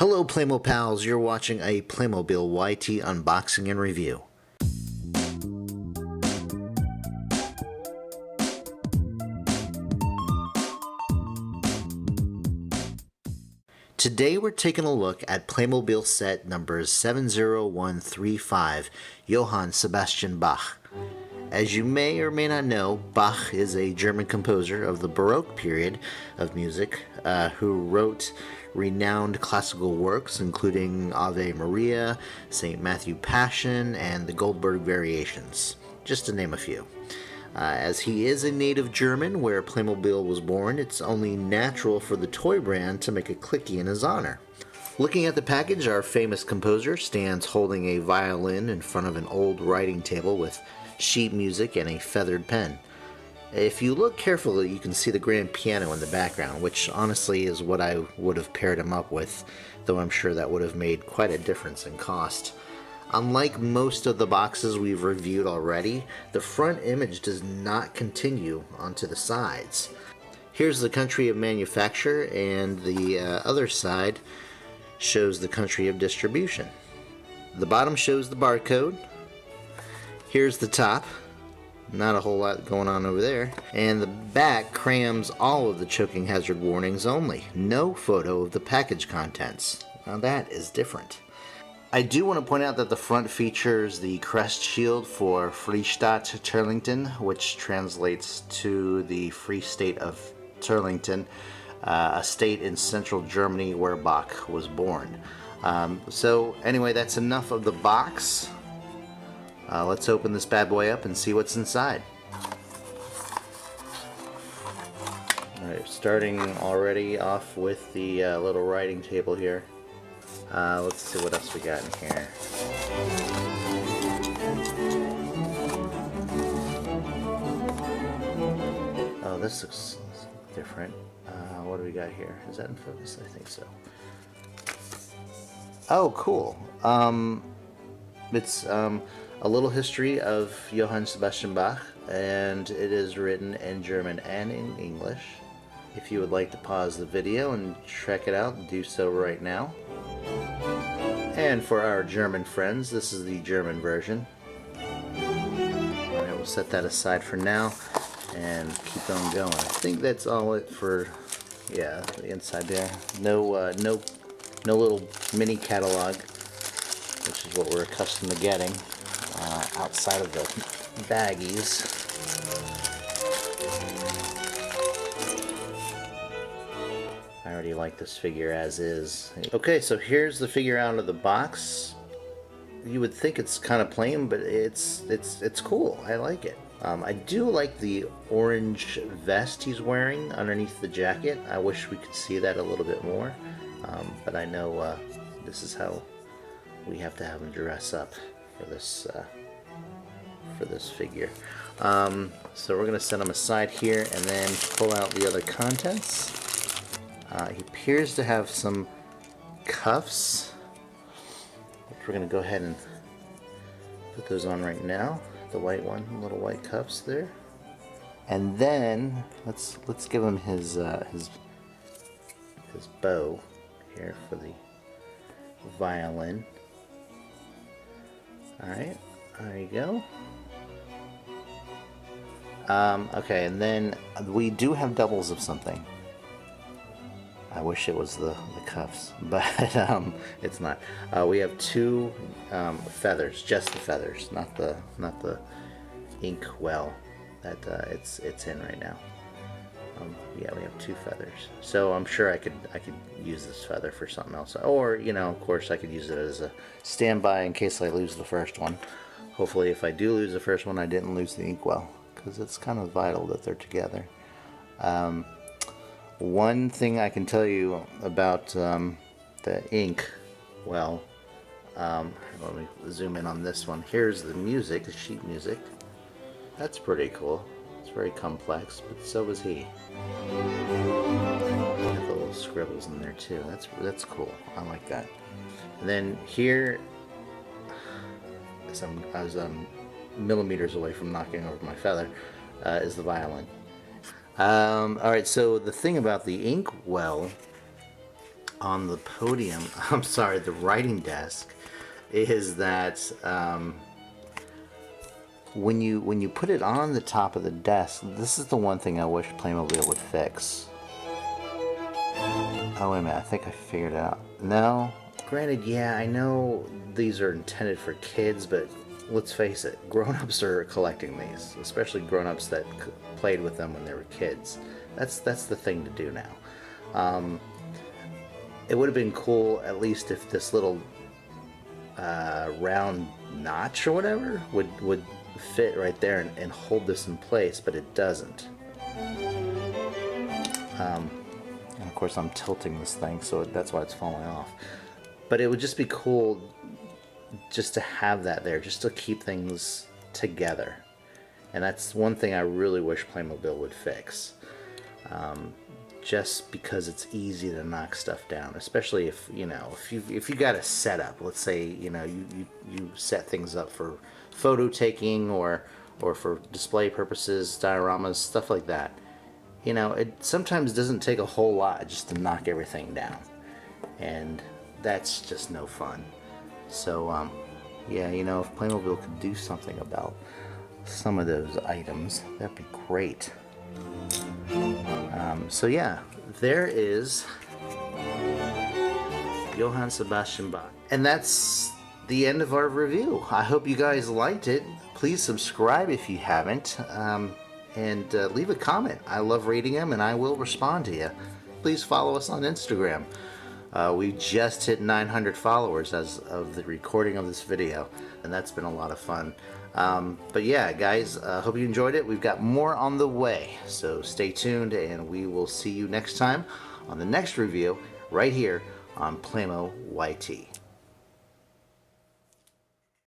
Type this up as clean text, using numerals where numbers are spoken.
Hello Playmo pals, you're watching a Playmobil YT unboxing and review. Today we're taking a look at Playmobil set numbers 70135, Johann Sebastian Bach. As you may or may not know, Bach is a German composer of the Baroque period of music who wrote renowned classical works including Ave Maria, St. Matthew Passion, and the Goldberg Variations, just to name a few. As he is a native German where Playmobil was born, it's only natural for the toy brand to make a klicky in his honor. Looking at the package, our famous composer stands holding a violin in front of an old writing table with sheet music and a feathered pen. If you look carefully, you can see the grand piano in the background, which honestly is what I would have paired him up with, though I'm sure that would have made quite a difference in cost. Unlike most of the boxes we've reviewed already, the front image does not continue onto the sides. Here's the country of manufacture, and the other side shows the country of distribution. The bottom shows the barcode. Here's the top. Not a whole lot going on over there. And the back crams all of the choking hazard warnings only. No photo of the package contents. Now that is different. I do want to point out that the front features the crest shield for Freistaat Turlington, which translates to the Free State of Turlington, a state in central Germany where Bach was born. So anyway, that's enough of the box. Let's open this bad boy up and see what's inside. Alright, starting already off with the little writing table here. Let's see what else we got in here. Oh, this looks different. What do we got here? Is that in focus? I think so. Oh, cool. It's a little history of Johann Sebastian Bach, and it is written in German and in English. If you would like to pause the video and check it out, do so right now. And for our German friends, this is the German version. Alright, we'll set that aside for now and keep on going. I think that's all it for, yeah, the inside there. No little mini catalog, which is what we're accustomed to getting outside of the baggies. I already like this figure as is. Okay, so here's the figure out of the box. You would think it's kind of plain, but it's cool. I like it. I do like the orange vest he's wearing underneath the jacket. I wish we could see that a little bit more, but I know this is how we have to have him dress up for this figure. So we're gonna set him aside here and then pull out the other contents. He appears to have some cuffs, which we're going to go ahead and put those on right now. The white one, little white cuffs there. And then let's give him his bow here for the violin. All right, there you go. Okay, and then we do have doubles of something. I wish it was the cuffs, but it's not. We have two feathers, just the feathers, not the ink well that it's in right now. Yeah, we have two feathers, so I'm sure I could use this feather for something else, or of course I could use it as a standby in case I lose the first one. Hopefully, if I do lose the first one, I didn't lose the ink well, because it's kind of vital that they're together. One thing I can tell you about the ink, well, let me zoom in on this one. Here's the music, the sheet music. That's pretty cool. It's very complex, but so is he. Got the little scribbles in there too. That's cool. I like that. And then here, I was millimeters away from knocking over my feather, is the violin. Alright, so the thing about the ink well on the podium, I'm sorry, the writing desk, is that when you put it on the top of the desk, this is the one thing I wish Playmobil would fix. Oh, wait a minute, I think I figured it out. No? Granted, yeah, I know these are intended for kids, but let's face it, grown-ups are collecting these, especially grown-ups that played with them when they were kids. That's the thing to do now. It would have been cool, at least, if this little round notch or whatever would fit right there and hold this in place, but it doesn't. And of course I'm tilting this thing, so that's why it's falling off. But it would just be cool just to have that there, just to keep things together. And that's one thing I really wish Playmobil would fix. Just because it's easy to knock stuff down, especially if you got a setup. Let's say you set things up for photo taking or for display purposes, dioramas, stuff like that. It sometimes doesn't take a whole lot just to knock everything down, and that's just no fun. So yeah, if Playmobil could do something about some of those items, that'd be great. So yeah, there is Johann Sebastian Bach. And that's the end of our review. I hope you guys liked it. Please subscribe if you haven't, and leave a comment. I love reading them, and I will respond to you. Please follow us on Instagram. We just hit 900 followers as of the recording of this video, and that's been a lot of fun. But yeah, guys, hope you enjoyed it. We've got more on the way, so stay tuned, and we will see you next time on the next review right here on Playmo YT.